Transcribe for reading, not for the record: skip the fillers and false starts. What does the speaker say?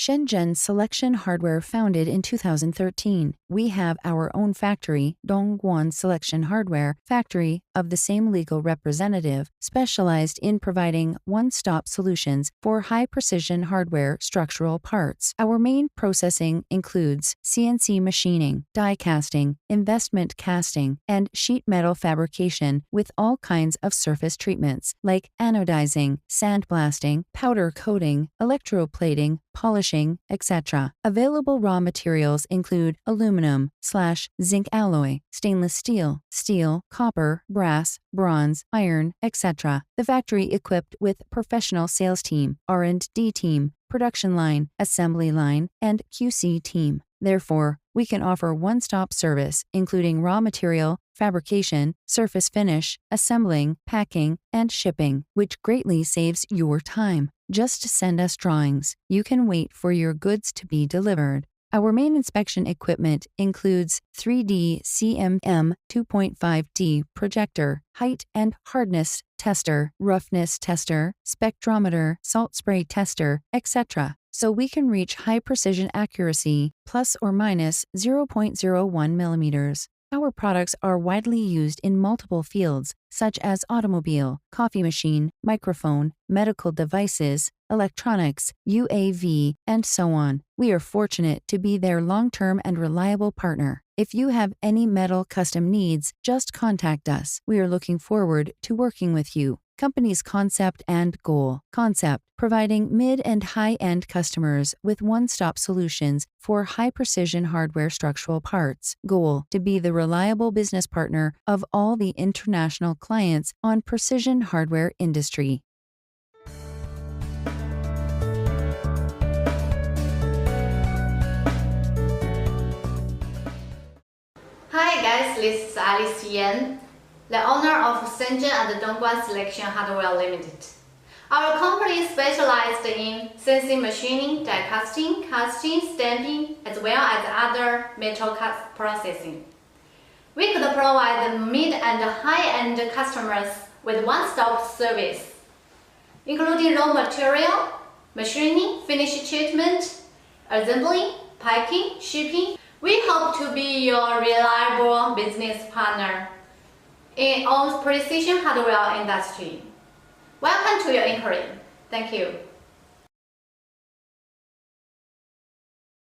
Shenzhen Selection Hardware, founded in 2013. We have our own factory, Dongguan Selection Hardware, factory of the same legal representative, specialized in providing one-stop solutions for high-precision hardware structural parts. Our main processing includes CNC machining, die casting, investment casting, and sheet metal fabrication with all kinds of surface treatments like anodizing, sandblasting, powder coating, electroplating, polishing, etc. Available raw materials include aluminum/zinc alloy, stainless steel, steel, copper, brass, bronze, iron, etc. The factory equipped with professional sales team, R&D team, production line, assembly line, and QC team. Therefore, we can offer one-stop service, including raw material, fabrication, surface finish, assembling, packing, and shipping, which greatly saves your time. Just send us drawings. You can wait for your goods to be delivered. Our main inspection equipment includes 3D CMM 2.5D projector, height and hardness tester, roughness tester, spectrometer, salt spray tester, etc. So we can reach high precision accuracy, plus or minus 0.01 millimeters. Our products are widely used in multiple fields, such as automobile, coffee machine, microphone, medical devices, electronics, UAV, and so on. We are fortunate to be their long-term and reliable partner. If you have any metal custom needs, just contact us. We are looking forward to working with you. Company's concept and goal. Concept: providing mid and high-end customers with one-stop solutions for high-precision hardware structural parts. Goal: to be the reliable business partner of all the international clients on precision hardware industry. Hi guys, this is Alice Yan, the owner of Shenzhen and Dongguan Selection Hardware Limited. Our company specialized in CNC machining, die casting, stamping, as well as other metal processing. We could provide mid and high-end customers with one-stop service, including raw material, machining, finish treatment, assembly, packing, shipping. We hope to be your reliable business partner in all precision hardware industry. Welcome to your inquiry. Thank you.